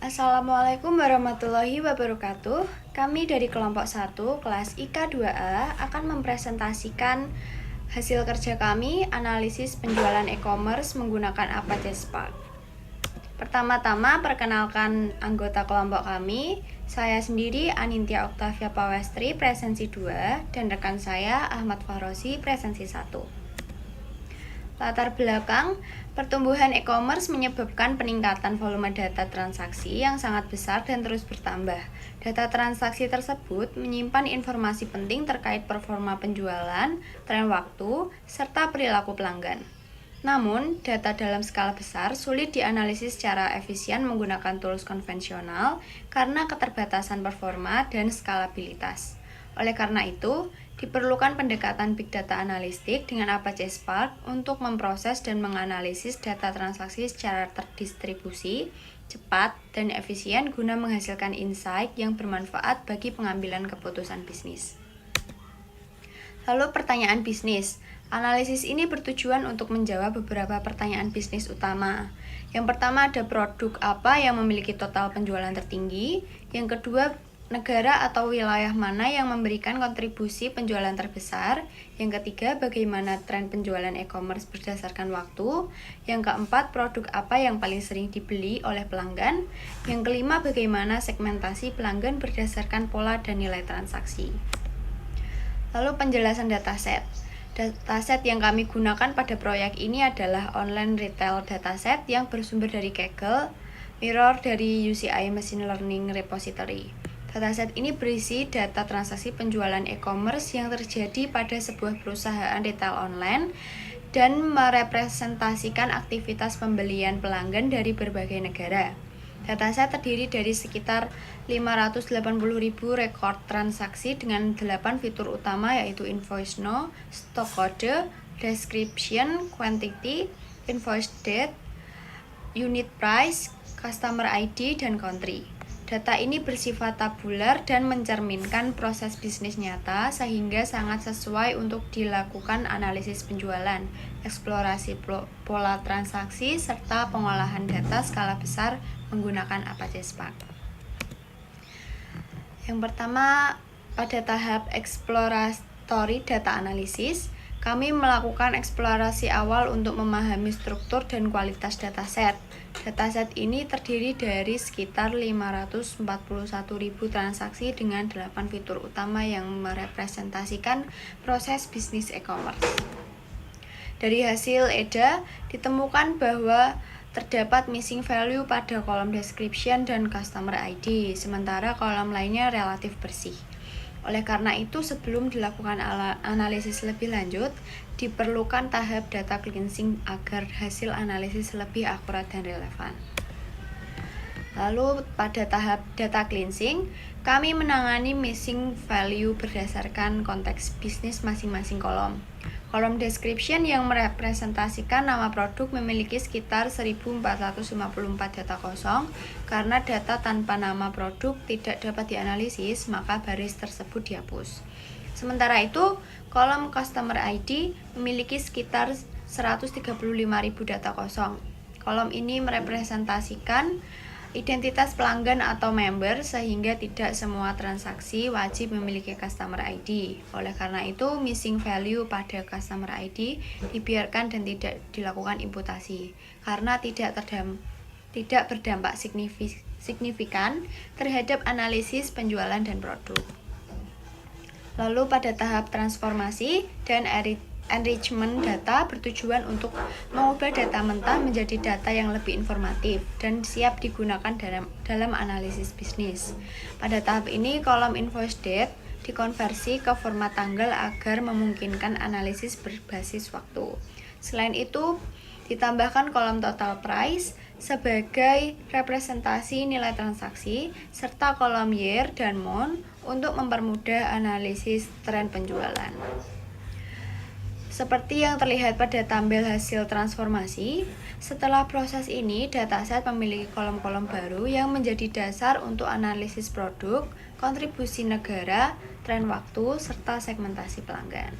Assalamualaikum warahmatullahi wabarakatuh. Kami dari kelompok 1 kelas IK 2A akan mempresentasikan hasil kerja kami analisis penjualan e-commerce menggunakan Apache Spark. Pertama-tama perkenalkan anggota kelompok kami. Saya sendiri Anindya Oktavia Pawestri presensi 2 dan rekan saya Ahmad Farozi presensi 1. Latar belakang, pertumbuhan e-commerce menyebabkan peningkatan volume data transaksi yang sangat besar dan terus bertambah. Data transaksi tersebut menyimpan informasi penting terkait performa penjualan, tren waktu, serta perilaku pelanggan. Namun, data dalam skala besar sulit dianalisis secara efisien menggunakan tools konvensional karena keterbatasan performa dan skalabilitas. Oleh karena itu, diperlukan pendekatan Big Data Analistik dengan Apache Spark untuk memproses dan menganalisis data transaksi secara terdistribusi, cepat, dan efisien guna menghasilkan insight yang bermanfaat bagi pengambilan keputusan bisnis. Lalu pertanyaan bisnis. Analisis ini bertujuan untuk menjawab beberapa pertanyaan bisnis utama. Yang pertama ada produk apa yang memiliki total penjualan tertinggi. Yang kedua, negara atau wilayah mana yang memberikan kontribusi penjualan terbesar. Yang ketiga, bagaimana tren penjualan e-commerce berdasarkan waktu. Yang keempat, produk apa yang paling sering dibeli oleh pelanggan. Yang kelima, bagaimana segmentasi pelanggan berdasarkan pola dan nilai transaksi. Lalu penjelasan dataset. Dataset yang kami gunakan pada proyek ini adalah online retail dataset yang bersumber dari Kaggle, Mirror dari UCI Machine Learning Repository. Dataset ini berisi data transaksi penjualan e-commerce yang terjadi pada sebuah perusahaan retail online dan merepresentasikan aktivitas pembelian pelanggan dari berbagai negara. Dataset terdiri dari sekitar 580.000 rekor transaksi dengan 8 fitur utama yaitu invoice no, stock code, description, quantity, invoice date, unit price, customer ID, dan country. Data ini bersifat tabular dan mencerminkan proses bisnis nyata sehingga sangat sesuai untuk dilakukan analisis penjualan, eksplorasi pola transaksi, serta pengolahan data skala besar menggunakan Apache Spark. Yang pertama, pada tahap exploratory data analysis, kami melakukan eksplorasi awal untuk memahami struktur dan kualitas dataset. Dataset ini terdiri dari sekitar 541.000 transaksi dengan 8 fitur utama yang merepresentasikan proses bisnis e-commerce. Dari hasil EDA, ditemukan bahwa terdapat missing value pada kolom description dan customer ID, sementara kolom lainnya relatif bersih. Oleh karena itu, sebelum dilakukan analisis lebih lanjut, diperlukan tahap data cleansing agar hasil analisis lebih akurat dan relevan. Lalu pada tahap data cleansing, kami menangani missing value berdasarkan konteks bisnis masing-masing kolom. Kolom description yang merepresentasikan nama produk memiliki sekitar 1454 data kosong. Karena data tanpa nama produk tidak dapat dianalisis, maka baris tersebut dihapus. Sementara itu, kolom customer ID memiliki sekitar 135.000 data kosong. Kolom ini merepresentasikan identitas pelanggan atau member sehingga tidak semua transaksi wajib memiliki customer ID. Oleh karena itu, missing value pada customer ID dibiarkan dan tidak dilakukan imputasi karena tidak berdampak signifikan terhadap analisis penjualan dan produk. Lalu pada tahap transformasi dan enrichment data bertujuan untuk mengubah data mentah menjadi data yang lebih informatif dan siap digunakan dalam analisis bisnis. Pada tahap ini, kolom invoice date dikonversi ke format tanggal agar memungkinkan analisis berbasis waktu. Selain itu, ditambahkan kolom total price sebagai representasi nilai transaksi serta kolom year dan month untuk mempermudah analisis tren penjualan. Seperti yang terlihat pada tampil hasil transformasi, setelah proses ini dataset memiliki kolom-kolom baru yang menjadi dasar untuk analisis produk, kontribusi negara, tren waktu, serta segmentasi pelanggan.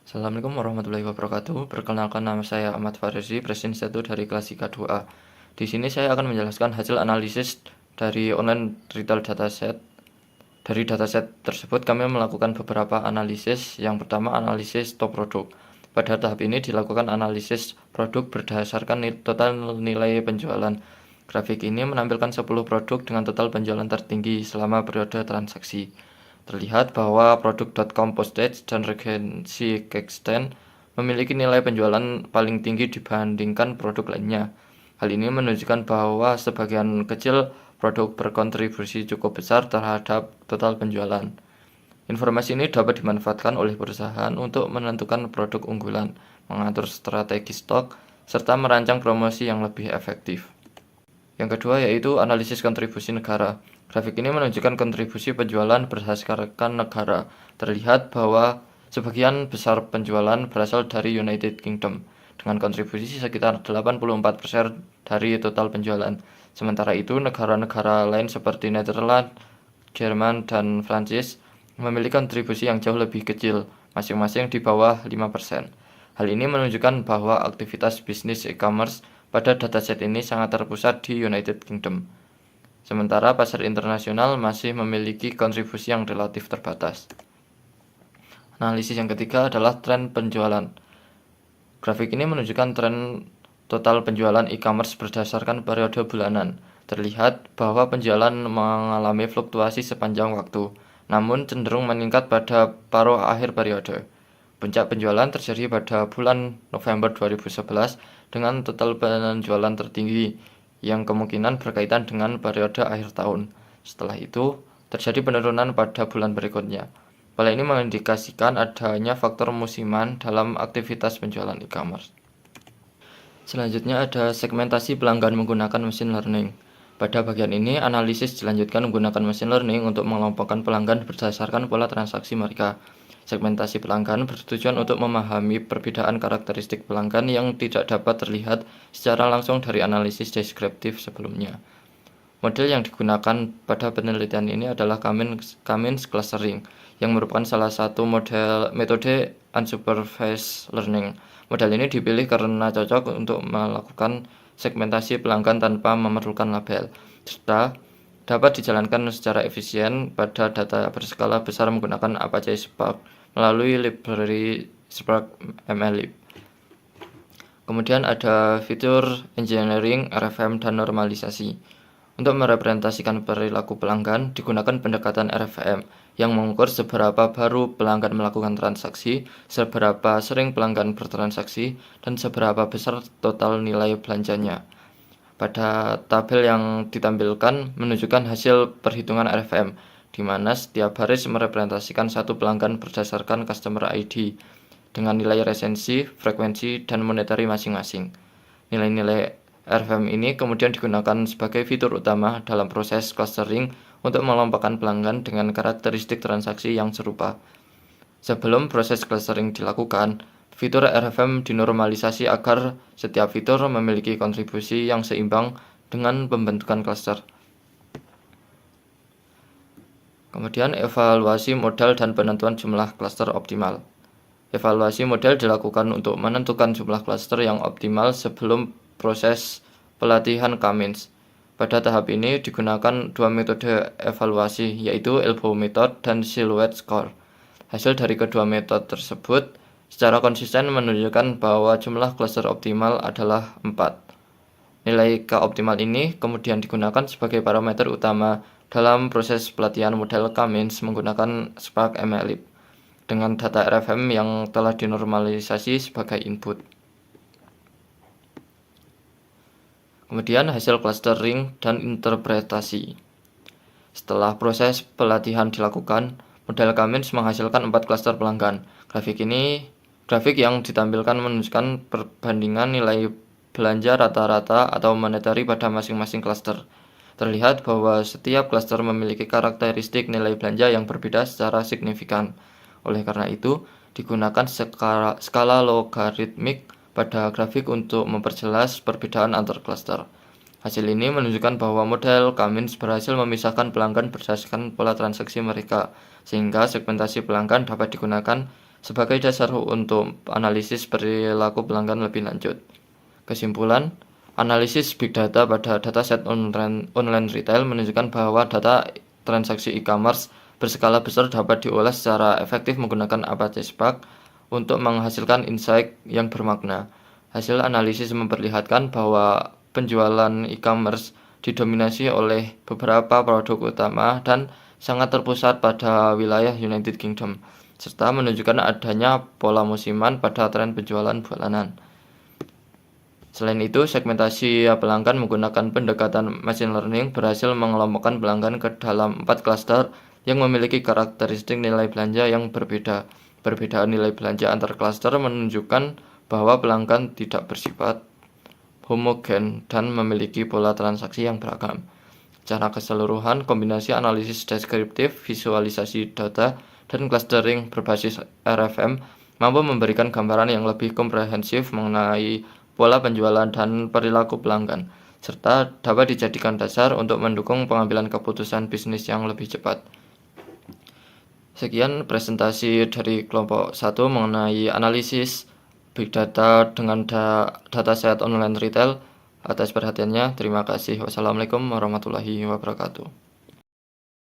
Assalamualaikum warahmatullahi wabarakatuh. Perkenalkan, nama saya Ahmad Farozi, presiden 1 dari kelas IK 2A. Di sini saya akan menjelaskan hasil analisis dari online retail dataset. Dari dataset tersebut kami melakukan beberapa analisis. Yang pertama, analisis top produk. Pada tahap ini dilakukan analisis produk berdasarkan total nilai penjualan. Grafik ini menampilkan 10 produk dengan total penjualan tertinggi selama periode transaksi. Terlihat bahwa produk.com Postage dan Regency Kexten memiliki nilai penjualan paling tinggi dibandingkan produk lainnya. Hal ini menunjukkan bahwa sebagian kecil produk berkontribusi cukup besar terhadap total penjualan. Informasi ini dapat dimanfaatkan oleh perusahaan untuk menentukan produk unggulan, mengatur strategi stok, serta merancang promosi yang lebih efektif. Yang kedua yaitu analisis kontribusi negara. Grafik ini menunjukkan kontribusi penjualan berdasarkan negara. Terlihat bahwa sebagian besar penjualan berasal dari United Kingdom dengan kontribusi sekitar 84% dari total penjualan. Sementara itu, negara-negara lain seperti Netherlands, Jerman, dan Prancis memiliki kontribusi yang jauh lebih kecil, masing-masing di bawah 5%. Hal ini menunjukkan bahwa aktivitas bisnis e-commerce pada dataset ini sangat terpusat di United Kingdom. Sementara pasar internasional masih memiliki kontribusi yang relatif terbatas. Analisis yang ketiga adalah tren penjualan. Grafik ini menunjukkan tren total penjualan e-commerce berdasarkan periode bulanan. Terlihat bahwa penjualan mengalami fluktuasi sepanjang waktu, namun cenderung meningkat pada paruh akhir periode. Puncak penjualan terjadi pada bulan November 2011 dengan total penjualan tertinggi yang kemungkinan berkaitan dengan periode akhir tahun. Setelah itu, terjadi penurunan pada bulan berikutnya. Pola ini mengindikasikan adanya faktor musiman dalam aktivitas penjualan e-commerce. Selanjutnya ada segmentasi pelanggan menggunakan machine learning. Pada bagian ini, analisis dilanjutkan menggunakan machine learning untuk mengelompokkan pelanggan berdasarkan pola transaksi mereka. Segmentasi pelanggan bertujuan untuk memahami perbedaan karakteristik pelanggan yang tidak dapat terlihat secara langsung dari analisis deskriptif sebelumnya. Model yang digunakan pada penelitian ini adalah Cummins clustering, yang merupakan salah satu metode unsupervised learning. Model ini dipilih karena cocok untuk melakukan segmentasi pelanggan tanpa memerlukan label, serta dapat dijalankan secara efisien pada data berskala besar menggunakan Apache Spark melalui library Spark MLlib. Kemudian ada fitur engineering, RFM, dan normalisasi. Untuk merepresentasikan perilaku pelanggan, digunakan pendekatan RFM yang mengukur seberapa baru pelanggan melakukan transaksi, seberapa sering pelanggan bertransaksi, dan seberapa besar total nilai belanjanya. Pada tabel yang ditampilkan menunjukkan hasil perhitungan RFM, di mana setiap baris merepresentasikan satu pelanggan berdasarkan customer ID dengan nilai resensi, frekuensi, dan monetary masing-masing. Nilai-nilai RFM ini kemudian digunakan sebagai fitur utama dalam proses clustering untuk mengelompokkan pelanggan dengan karakteristik transaksi yang serupa. Sebelum proses clustering dilakukan, fitur RFM dinormalisasi agar setiap fitur memiliki kontribusi yang seimbang dengan pembentukan cluster. Kemudian evaluasi model dan penentuan jumlah cluster optimal. Evaluasi model dilakukan untuk menentukan jumlah cluster yang optimal sebelum proses pelatihan Cummins. Pada tahap ini digunakan dua metode evaluasi, yaitu elbow method dan silhouette score. Hasil dari kedua metode tersebut secara konsisten menunjukkan bahwa jumlah cluster optimal adalah 4. Nilai K optimal ini kemudian digunakan sebagai parameter utama dalam proses pelatihan model Cummins menggunakan Spark MLlib dengan data RFM yang telah dinormalisasi sebagai input. Kemudian hasil clustering dan interpretasi. Setelah proses pelatihan dilakukan, model Cummins menghasilkan 4 klaster pelanggan. Grafik yang ditampilkan menunjukkan perbandingan nilai belanja rata-rata atau monetary pada masing-masing klaster. Terlihat bahwa setiap klaster memiliki karakteristik nilai belanja yang berbeda secara signifikan. Oleh karena itu, digunakan skala logaritmik pada grafik untuk memperjelas perbedaan antar klaster. Hasil ini menunjukkan bahwa model Cummins berhasil memisahkan pelanggan berdasarkan pola transaksi mereka, sehingga segmentasi pelanggan dapat digunakan sebagai dasar untuk analisis perilaku pelanggan lebih lanjut. Kesimpulan, Analisis big data pada dataset online retail menunjukkan bahwa data transaksi e-commerce berskala besar dapat diolah secara efektif menggunakan Apache Spark untuk menghasilkan insight yang bermakna. Hasil analisis memperlihatkan bahwa penjualan e-commerce didominasi oleh beberapa produk utama dan sangat terpusat pada wilayah United Kingdom, serta menunjukkan adanya pola musiman pada tren penjualan bulanan. Selain itu, segmentasi pelanggan menggunakan pendekatan machine learning berhasil mengelompokkan pelanggan ke dalam 4 klaster yang memiliki karakteristik nilai belanja yang berbeda. Perbedaan nilai belanja antar klaster menunjukkan bahwa pelanggan tidak bersifat homogen dan memiliki pola transaksi yang beragam. Secara keseluruhan, kombinasi analisis deskriptif, visualisasi data, dan clustering berbasis RFM mampu memberikan gambaran yang lebih komprehensif mengenai pola penjualan dan perilaku pelanggan, serta dapat dijadikan dasar untuk mendukung pengambilan keputusan bisnis yang lebih cepat. Sekian presentasi dari kelompok 1 mengenai analisis big data dengan dataset online retail. Atas perhatiannya, terima kasih. Wassalamualaikum warahmatullahi wabarakatuh.